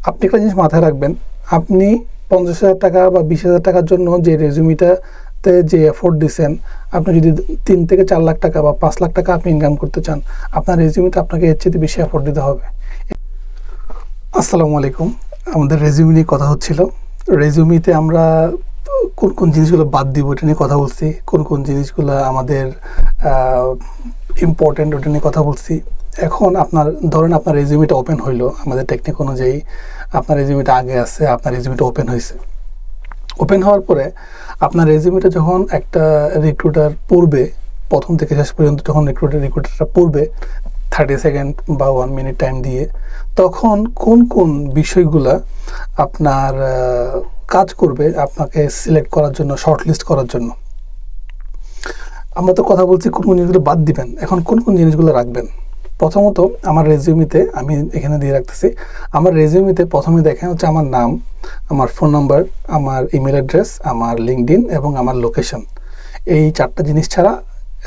আপনি একটা জিনিস মাথায় রাখবেন, আপনি 50,000 টাকা বা 20,000 টাকার জন্য যে রেজুমিটাতে যে এফোর্ট দিচ্ছেন, আপনি যদি 3 থেকে 4 লাখ টাকা বা 5 লাখ টাকা আপনি ইনকাম করতে চান, আপনার রেজুমিতে আপনাকে এর চেয়ে বেশি এফোর্ট দিতে হবে। আসসালামু আলাইকুম। আমাদের রেজুমি নিয়ে কথা হচ্ছিল। রেজুমিতে আমরা কোন কোন জিনিসগুলো বাদ দিব এটা নিয়ে কথা বলছি, কোন কোন জিনিসগুলো আমাদের ইম্পর্টেন্ট ওটা নিয়ে কথা বলছি। এখন ধরেন আপনার রেজুমিটা ওপেন হইলো, আমাদের টেকনিক অনুযায়ী আপনার রেজুমিটা আগে আছে, আপনার রেজুমিটা ওপেন হয়েছে। ওপেন হওয়ার পরে আপনার রেজুমিটা যখন একটা রিক্রুটার পড়বে, প্রথম থেকে শেষ পর্যন্ত যখন রিক্রুটারটা পড়বে 30 সেকেন্ড বা 1 মিনিট টাইম দিয়ে, তখন কোন কোন বিষয়গুলা আপনার কাজ করবে আপনাকে সিলেক্ট করার জন্য, শর্ট লিস্ট করার জন্য। আমরা তো কথা বলছি কোন কোন জিনিসগুলো বাদ দিবেন, এখন কোন কোন জিনিসগুলো রাখবেন। প্রথমত আমার রেজিউমিতে আমি এখানে দিয়ে রাখতেছি, আমার রেজিউমিতে প্রথমে দেখেন হচ্ছে আমার নাম, আমার ফোন নাম্বার, আমার ইমেল অ্যাড্রেস, আমার লিঙ্কডইন এবং আমার লোকেশন। এই 4টা জিনিস ছাড়া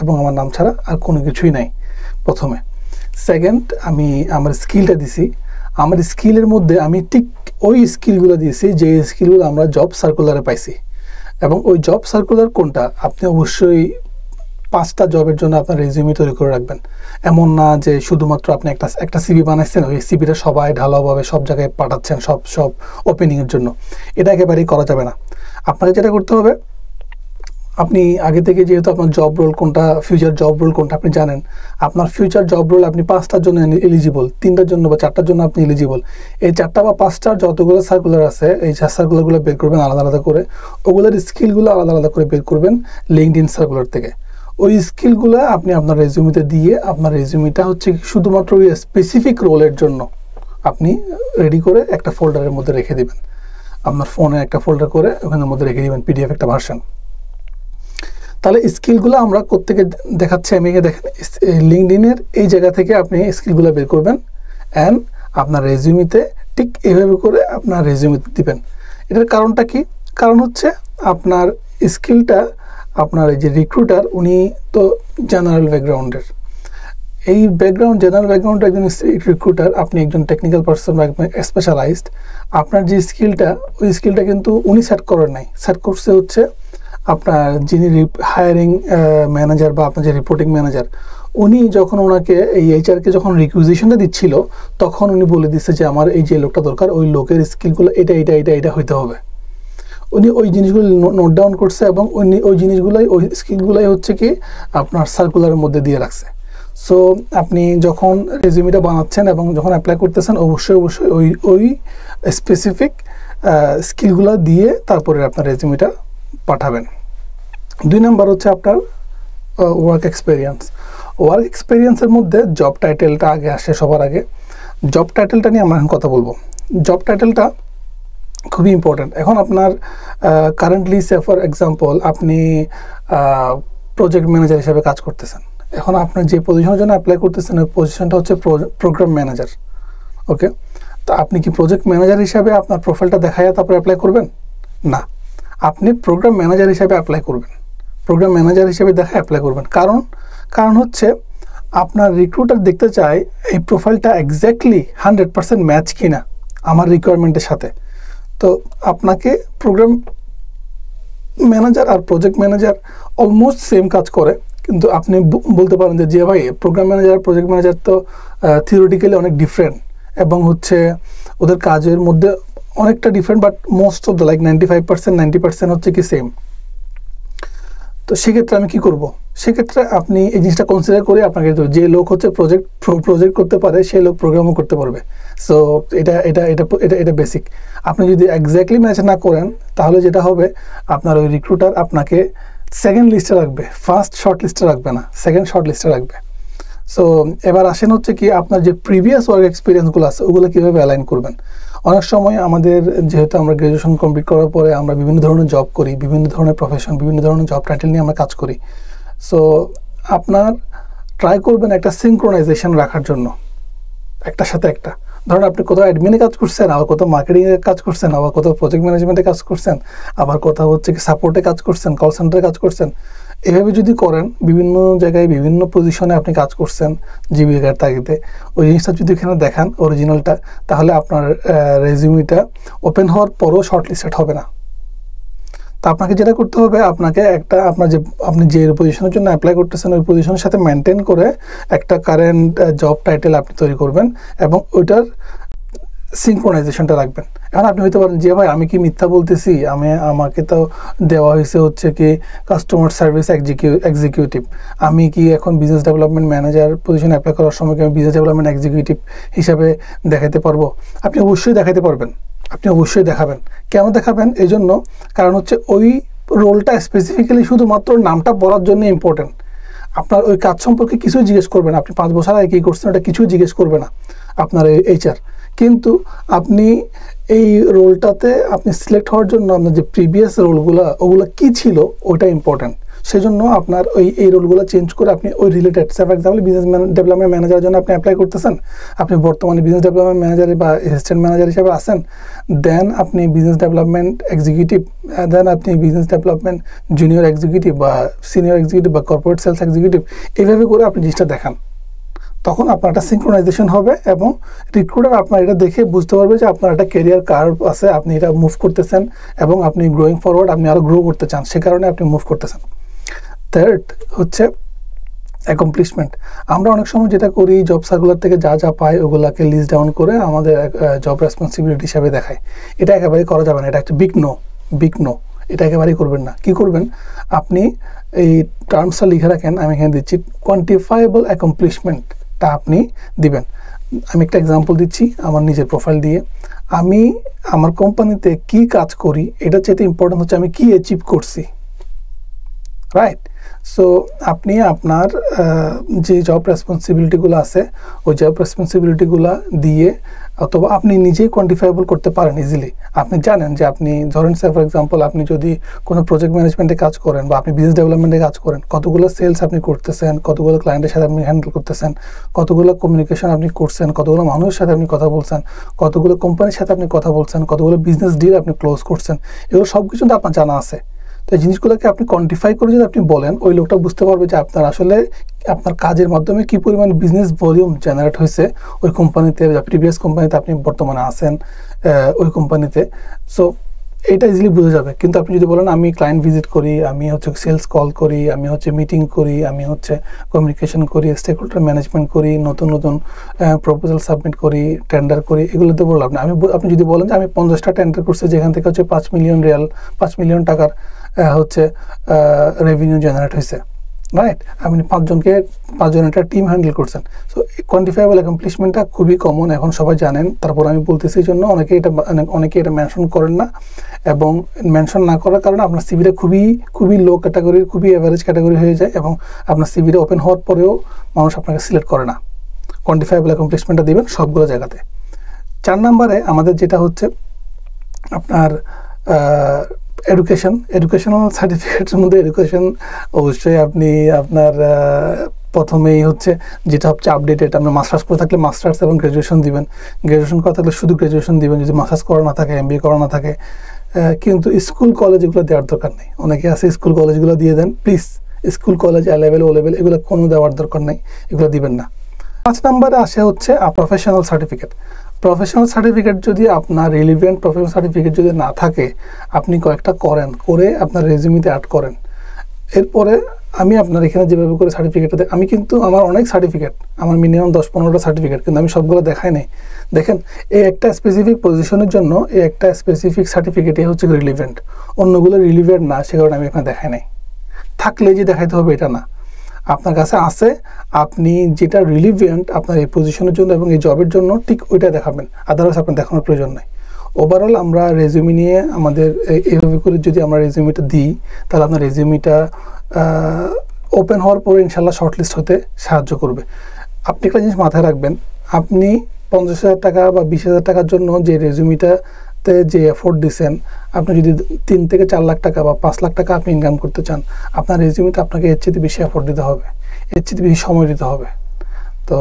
এবং আমার নাম ছাড়া আর কোনো কিছুই নাই প্রথমে। সেকেন্ড, আমি আমার স্কিলটা দিছি। আমার স্কিলের মধ্যে আমি ঠিক ওই স্কিলগুলো দিয়েছি যে স্কিলগুলো আমরা জব সার্কুলারে পাইছি। এবং ওই জব সার্কুলার কোনটা, আপনি অবশ্যই 5টা জবের জন্য আপনার রেজিউমি তৈরি করে রাখবেন। এমন না যে শুধুমাত্র আপনি একটা সিভি বানাইছেন, ওই সিভিটা সবাই ঢালাওভাবে সব জায়গায় পাঠাচ্ছেন সব ওপেনিংয়ের জন্য। এটা একেবারেই করা যাবে না। আপনাকে যেটা করতে হবে, আপনি আগে থেকে যেহেতু আপনার জব রোল কোনটা, ফিউচার জব রোল কোনটা আপনি জানেন, আপনার ফিউচার জব রোল আপনি 5টার জন্য এলিজিবল, 3টার জন্য বা 4টার জন্য আপনি এলিজিবল। এই 4টা বা 5টার যতগুলো সার্কুলার আছে, এই সার্কুলারগুলো বের করবেন আলাদা আলাদা করে, ওগুলোর স্কিলগুলো আলাদা আলাদা করে বের করবেন লিঙ্কডইন সার্কুলার থেকে। ওই স্কিলগুলো আপনি আপনার রেজিউমিতে দিয়ে, আপনার রেজিউমিটা হচ্ছে শুধুমাত্র ওই স্পেসিফিক রোলের জন্য আপনি রেডি করে একটা ফোল্ডারের মধ্যে রেখে দিবেন। আপনার ফোনে একটা ফোল্ডার করে ওখানের মধ্যে রেখে দিবেন, পিডিএফ একটা ভার্সন। তাহলে স্কিলগুলো আমরা কোত্থেকে দেখাচ্ছি, আমি দেখেন লিঙ্কডইনের এই জায়গা থেকে আপনি স্কিলগুলো বের করবেন অ্যান্ড আপনার রেজিউমিতে ঠিক এইভাবে করে আপনার রেজিউমিতে দিবেন। এটার কারণটা কি? কারণ হচ্ছে আপনার স্কিলটা, আপনার এই যে রিক্রুটার উনি তো জেনারেল ব্যাকগ্রাউন্ডের, এই জেনারেল ব্যাকগ্রাউন্ড একজন রিক্রুটার, আপনি একজন টেকনিক্যাল পার্সন বা স্পেশালাইজড। আপনার যে স্কিলটা, ওই স্কিলটা কিন্তু উনি সেট করেন নাই, সেট করছে হচ্ছে আপনার যিনি হায়ারিং ম্যানেজার বা আপনার যে রিপোর্টিং ম্যানেজার, উনি যখন ওনাকে এই এইচআরকে যখন রিকুইজিশনটা দিচ্ছিল, তখন উনি বলে দিচ্ছে যে আমার এই যে লোকটা দরকার, ওই লোকের স্কিলগুলো এটা হইতে হবে। উনি ওই জিনিসগুলো নোট ডাউন করছে এবং উনি ওই জিনিসগুলোই, ওই স্কিলগুলোই হচ্ছে কি আপনার সার্কুলারের মধ্যে দিয়ে রাখছে। সো আপনি যখন রেজিউমিটা বানাচ্ছেন এবং যখন অ্যাপ্লাই করতেছেন, অবশ্যই ওই স্পেসিফিক স্কিলগুলো দিয়ে তারপরে আপনার রেজিউমিটা পাঠাবেন। 2 নাম্বার হচ্ছে আপনার ওয়ার্ক এক্সপিরিয়েন্স। ওয়ার্ক এক্সপিরিয়েন্সের মধ্যে জব টাইটেলটা আগে আসে সবার আগে। জব টাইটেলটা নিয়ে আমরা এখন কথা বলবো। জব টাইটেলটা খুবই ইম্পর্ট্যান্ট। এখন আপনার কারেন্টলি ফর এক্সাম্পল আপনি প্রজেক্ট ম্যানেজার হিসাবে কাজ করতেছেন। এখন আপনার যে পজিশনের জন্য অ্যাপ্লাই করতেছেন, ওই পজিশনটা হচ্ছে প্রোগ্রাম ম্যানেজার। ওকে, তো আপনি কি প্রজেক্ট ম্যানেজার হিসাবে আপনার প্রোফাইলটা দেখায় তারপরে অ্যাপ্লাই করবেন? না, আপনি প্রোগ্রাম ম্যানেজার হিসাবে অ্যাপ্লাই করবেন, প্রোগ্রাম ম্যানেজার হিসেবে দেখা অ্যাপ্লাই করবেন। কারণ হচ্ছে আপনার রিক্রুটার দেখতে চায় এই প্রোফাইলটা এক্স্যাক্টলি 100% ম্যাচ কিনা আমার রিকোয়ারমেন্টের সাথে। তো আপনাকে প্রোগ্রাম ম্যানেজার আর প্রজেক্ট ম্যানেজার অলমোস্ট সেম কাজ করে, কিন্তু আপনি বলতে পারেন যে ভাই প্রোগ্রাম ম্যানেজার প্রজেক্ট ম্যানেজার তো থিওরিটিক্যালি অনেক ডিফারেন্ট এবং হচ্ছে ওদের কাজের মধ্যে অনেকটা different, but most of the 90% হচ্ছে কি সেম। তো সেক্ষেত্রে আমি কি করব? সেক্ষেত্রে আপনি এই জিনিসটা কনসিডার করে আপনাকে যে লোক হচ্ছে প্রজেক্ট করতে পারে, সেই লোক প্রোগ্রামও করতে পারবে। সো এটা বেসিক। আপনি যদি এক্স্যাক্টলি ম্যাচ না করেন, তাহলে যেটা হবে আপনার ওই রিক্রুটার আপনাকে সেকেন্ড লিস্টে রাখবে, ফার্স্ট শর্ট লিস্টে রাখবে না, সেকেন্ড শর্ট লিস্টে রাখবে। সো এবার আসেন হচ্ছে কি আপনার যে প্রিভিয়াস ওয়ার্ক এক্সপিরিয়েন্সগুলো আছে, ওগুলো কীভাবে অ্যালাইন করবেন। অনেক সময় আমাদের যেহেতু আমরা গ্র্যাজুয়েশন কমপ্লিট করার পরে আমরা বিভিন্ন ধরনের জব করি, বিভিন্ন ধরনের প্রফেশন, বিভিন্ন ধরনের জব টাইটেল নিয়ে আমরা কাজ করি। সো আপনার ট্রাই করবেন একটা সিনক্রোনাইজেশন রাখার জন্য, একটার সাথে একটা। ধরুন আপনি কোথাও অ্যাডমিনে কাজ করছেন, আবার কোথাও মার্কেটিংয়ে কাজ করছেন, আবার কোথাও প্রজেক্ট ম্যানেজমেন্টে কাজ করছেন, আবার কোথাও হচ্ছে কি সাপোর্টে কাজ করছেন, কল সেন্টারে কাজ করছেন। এভাবে যদি করেন, বিভিন্ন জায়গায় বিভিন্ন পজিশনে আপনি কাজ করছেন জীবিকার তাগিদে, ওই জিনিসটা যদি এখানে দেখান অরিজিনালটা, তাহলে আপনার রেজিউমিটা ওপেন হওয়ার পরও শর্টলিস্টেড হবে না। তো আপনাকে যেটা করতে হবে, আপনাকে একটা আপনি যে পজিশনের জন্য অ্যাপ্লাই করতেছেন ওই পজিশনের সাথে মেনটেন করে একটা কারেন্ট জব টাইটেল আপনি তৈরি করবেন এবং ওইটার সিনক্রোনাইজেশনটা রাখবেন। এখন আপনি হইতে পারেন যে ভাই আমি কি মিথ্যা বলতেছি, আমাকে তো দেওয়া হয়েছে হচ্ছে কি কাস্টমার সার্ভিস এক্সিকিউটিভ, আমি কি এখন বিজনেস ডেভেলপমেন্ট ম্যানেজার পজিশনে অ্যাপ্লাই করার সময় কি আমি বিজনেস ডেভেলপমেন্ট এক্সিকিউটিভ হিসাবে দেখাতে পারবো? আপনি অবশ্যই দেখাতে পারবেন, আপনি অবশ্যই দেখাবেন। কেন দেখাবেন? এই জন্য, কারণ হচ্ছে ওই রোলটা স্পেসিফিক্যালি শুধুমাত্র নামটা বলার জন্য ইম্পর্টেন্ট। আপনার ওই কাজ সম্পর্কে কিছুই জিজ্ঞেস করবে না, আপনি 5 বছর আগে কী করছেন ওটা কিছুই জিজ্ঞেস করবে না আপনার এইচআর। কিন্তু আপনি এই রোলটাতে আপনি সিলেক্ট হওয়ার জন্য আপনার যে প্রিভিয়াস ওগুলো কী ছিল ওটা ইম্পর্টেন্ট। সেজন্য আপনার এই রোলগুলো চেঞ্জ করে আপনি ওই related, for example business development ম্যানেজারের জন্য আপনি অ্যাপ্লাই করতেছেন, আপনি বর্তমানে বিজনেস ডেভেলপমেন্ট ম্যানেজার বা অ্যাসিস্ট্যান্ট ম্যানেজার হিসেবে আছেন, দেন আপনি বিজনেস ডেভেলপমেন্ট এক্সিকিউটিভ, দেন আপনি বিজনেস ডেভেলপমেন্ট জুনিয়র এক্সিকিউটিভ বা সিনিয়র এক্সিকিউটিভ বা কর্পোরেট সেলস এক্সিকিউটিভ, এইভাবে করে আপনি জিনিসটা দেখান। তখন আপনার একটা সিনক্রোনাইজেশন হবে এবং রিক্রুটার আপনার এটা দেখে বুঝতে পারবে যে আপনার একটা ক্যারিয়ার কার্ভ আছে, আপনি এটা মুভ করতেছেন এবং আপনি গ্রোয়িং ফরওয়ার্ড, আপনি আরও গ্রো করতে চান, সে কারণে আপনি মুভ করতেছেন। থার্ড হচ্ছে অ্যাকমপ্লিশমেন্ট। আমরা অনেক সময় যেটা করি, জব সার্কুলার থেকে যা যা পাই ওগুলাকে লিস্ট ডাউন করে আমাদের জব রেসপন্সিবিলিটি হিসাবে দেখায়। এটা একেবারেই করা যাবে না, এটা একটা বিগ নো। এটা একেবারেই করবেন না। কি করবেন? আপনি এই টার্মসটা লিখে রাখেন, আমি এখানে দিচ্ছি, কোয়ান্টিফায়েবল অ্যাকমপ্লিশমেন্টটা আপনি দিবেন। আমি একটা এক্সাম্পল দিচ্ছি আমার নিজের প্রোফাইল দিয়ে। আমি আমার কোম্পানিতে কি কাজ করি এটা চাইতে ইম্পর্টেন্ট হচ্ছে আমি কি অ্যাচিভ করছি, রাইট? সো আপনি আপনার যে জব রেসপন্সিবিলিটিগুলো আছে ওই জব রেসপন্সিবিলিটিগুলো দিয়ে, অথবা আপনি নিজেই কোয়ান্টিফাইবল করতে পারেন ইজিলি। আপনি জানেন যে আপনি ধরেন ফর এক্সাম্পল আপনি যদি কোনো প্রজেক্ট ম্যানেজমেন্টে কাজ করেন বা আপনি বিজনেস ডেভেলপমেন্টে কাজ করেন, কতগুলো সেলস আপনি করতেছেন, কতগুলো ক্লায়েন্টের সাথে আপনি হ্যান্ডেল করতেছেন, কতগুলো কমিউনিকেশন আপনি করছেন, কতগুলো মানুষের সাথে আপনি কথা বলছেন, কতগুলো কোম্পানির সাথে আপনি কথা বলছেন, কতগুলো বিজনেস ডিল আপনি ক্লোজ করছেন, এগুলো সব কিছু তো আপনার জানা আছে। তো এই জিনিসগুলোকে আপনি কোয়ান্টিফাই করে যদি আপনি বলেন, ওই লোকটা বুঝতে পারবে যে আপনার আসলে আপনার কাজের মাধ্যমে কী পরিমাণ বিজনেস ভলিউম জেনারেট হয়েছে ওই কোম্পানিতে বা প্রিভিয়াস কোম্পানিতে আপনি বর্তমানে আছেন ওই কোম্পানিতে। সো এটা ইজিলি বোঝা যাবে। কিন্তু আপনি যদি বলেন আমি ক্লায়েন্ট ভিজিট করি, আমি হচ্ছে সেলস কল করি, আমি হচ্ছে মিটিং করি, আমি হচ্ছে কমিউনিকেশন করি, স্টেকহোল্ডার ম্যানেজমেন্ট করি, নতুন প্রপোজাল সাবমিট করি, টেন্ডার করি, এগুলোতে বললাম না। আপনি যদি বলেন যে আমি 50টা টেন্ডার করছি যেখান থেকে হচ্ছে 5 মিলিয়ন রিয়াল, 5 মিলিয়ন টাকার হচ্ছে রেভিনিউ জেনারেট হয়েছে, রাইট? আপনি 5জন একটা টিম হ্যান্ডেল করছেন। সো কোয়ান্টিফাইবল অ্যাকমপ্লিশমেন্টটা খুবই কমন, এখন সবাই জানেন। তারপর আমি বলতেছি জন্য অনেকে এটা মেনশন করেন না, এবং মেনশন না করার কারণে আপনার সিভিটা খুবই লো ক্যাটাগরির, খুবই অ্যাভারেজ ক্যাটাগরি হয়ে যায় এবং আপনার সিভিটা ওপেন হওয়ার পরেও মানুষ আপনাকে সিলেক্ট করে না। কোয়ান্টিফাইবল অ্যাকমপ্লিশমেন্টটা দিবেন সবগুলো জায়গাতে। 4 নম্বরে আমাদের যেটা হচ্ছে আপনার এডুকেশনাল সার্টিফিকেটের মধ্যে এডুকেশন অবশ্যই আপনি আপনার প্রথমেই হচ্ছে যেটা হচ্ছে আপডেটেড, আপনি মাস্টার্স করে থাকলে মাস্টার্স এবং গ্র্যাজুয়েশন দিবেন, গ্র্যাজুয়েশন করা থাকলে শুধু গ্র্যাজুয়েশন দিবেন, যদি মাস্টার্স করা না থাকে, MBA করা না থাকে। কিন্তু স্কুল কলেজ এগুলো দেওয়ার দরকার নেই। অনেকে আছে স্কুল কলেজগুলো দিয়ে দেন, please school college A-level O-level এগুলো কোনো দেওয়ার দরকার নেই, এগুলো দিবেন না। 5 নম্বরে আসে হচ্ছে প্রফেশনাল সার্টিফিকেট। প্রফেশনাল সার্টিফিকেট যদি আপনার রিলিভেন্ট প্রফেশনাল সার্টিফিকেট যদি না থাকে, আপনি কয়েকটা করে আপনার রেজিউমিতে অ্যাড করেন। এরপরে আমি আপনার এখানে যেভাবে করে সার্টিফিকেটটা আমি কিন্তু আমার অনেক সার্টিফিকেট, আমার মিনিমাম 10-15টা সার্টিফিকেট, কিন্তু আমি সবগুলো দেখাই নাই। দেখেন, এই একটা স্পেসিফিক পজিশনের জন্য এই একটা স্পেসিফিক সার্টিফিকেটই হচ্ছে রিলিভেন্ট, অন্যগুলো রিলিভেন্ট না, সে কারণে আমি এখানে দেখাই নাই। থাকলে যে দেখাইতে হবে এটা না, আপনার কাছে আছে, আপনি যেটা রিলিভেন্ট আপনার এই পজিশনের জন্য এবং এই জবের জন্য ঠিক ওইটা দেখাবেন, আদারওয়াইজ আপনার দেখানোর প্রয়োজন নাই। ওভারঅল আমরা রেজিউমি নিয়ে আমাদের এইভাবে করে যদি আমরা রেজিউমিটা দিই, তাহলে আপনার রেজিউমিটা ওপেন হওয়ার পরে ইনশাল্লাহ শর্টলিস্ট হতে সাহায্য করবে। আপনি একটা জিনিস মাথায় রাখবেন, আপনি 50,000 টাকা বা 20,000 টাকার জন্য যে রেজিউমিটাতে যে এফোর্ট দিচ্ছেন, আপনি যদি 3 থেকে 4 লাখ টাকা বা 5 লাখ টাকা আপনি ইনকাম করতে চান, আপনার রেজিউমিতে আপনাকে এর চেয়ে বেশি এফোর্ট দিতে হবে, এর চেয়ে বেশি সময় দিতে হবে। তো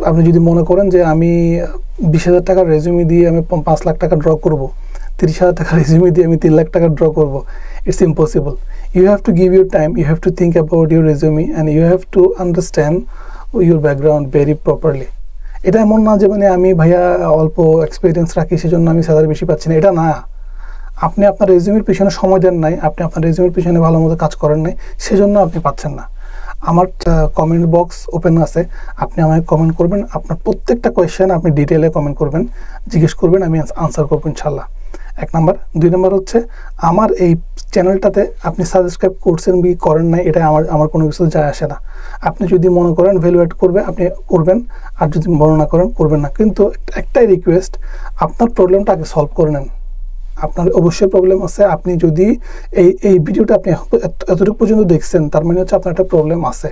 আপনি যদি মনে করেন যে আমি 20,000 টাকার রেজিউমি দিয়ে আমি 5 লাখ টাকা ড্র করব, 30,000 টাকার রেজিউমি দিয়ে আমি 3 লাখ টাকা ড্র করব, It's impossible. You have to give your time, you have to think about your resume, and you have to understand your background very properly. এটা এমন না যে মানে আমি ভাইয়া অল্প এক্সপিরিয়েন্স রাখি সেজন্য আমি স্যালারি বেশি পাচ্ছি না, এটা না। আপনি আপনার রেজিউমের পিছনে সময় দেন নাই, আপনি আপনার রেজিউমের পিছনে ভালো মতো কাজ করেন নাই, সেজন্য আপনি পাচ্ছেন না। আমার কমেন্ট বক্স ওপেন আছে, আপনি আমাকে কমেন্ট করবেন, আপনার প্রত্যেকটা কোয়েশ্চেন আপনি ডিটেলে কমেন্ট করবেন, জিজ্ঞেস করবেন, আমি আনসার করবো ইনশাল্লাহ। 1 নাম্বার। 2 নাম্বার হচ্ছে আমার এই চ্যানেলটাতে আপনি সাবস্ক্রাইব করছেন কি করেন নাই, এটা আমার কোনো কিছু যায় আসে না। আপনি যদি মনে করেন ভ্যালু অ্যাড করবে আপনি করবেন, আর যদি মনে না করেন করবেন না। কিন্তু একটাই রিকোয়েস্ট, আপনার প্রবলেমটা আগে সলভ করে নেন। আপনার অবশ্যই প্রবলেম আছে। আপনি যদি এই ভিডিওটা আপনি এতটুকু পর্যন্ত দেখছেন, তার মানে হচ্ছে আপনার একটা প্রবলেম আছে।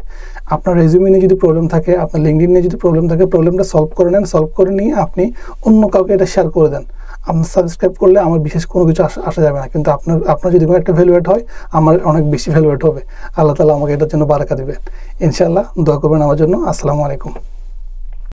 আপনার রেজিউমে নিয়ে যদি প্রবলেম থাকে, আপনার লিঙ্কডইন নিয়ে যদি প্রবলেম থাকে, প্রবলেমটা সলভ করে নেন। সলভ করে নিয়ে আপনি অন্য কাউকে এটা শেয়ার করে দেন। আপনার সাবস্ক্রাইব করলে আমার বিশেষ কোনো কিছু আসা যাবে না, কিন্তু আপনার যদি কোনো একটা ভ্যালু অ্যাড হয়, আমার অনেক বেশি ভ্যালু অ্যাড হবে। আল্লাহ তাআলা আমাকে এটার জন্য বারাকা দিবেন ইনশাআল্লাহ। দোয়া করবেন আমার জন্য। আসসালামু আলাইকুম।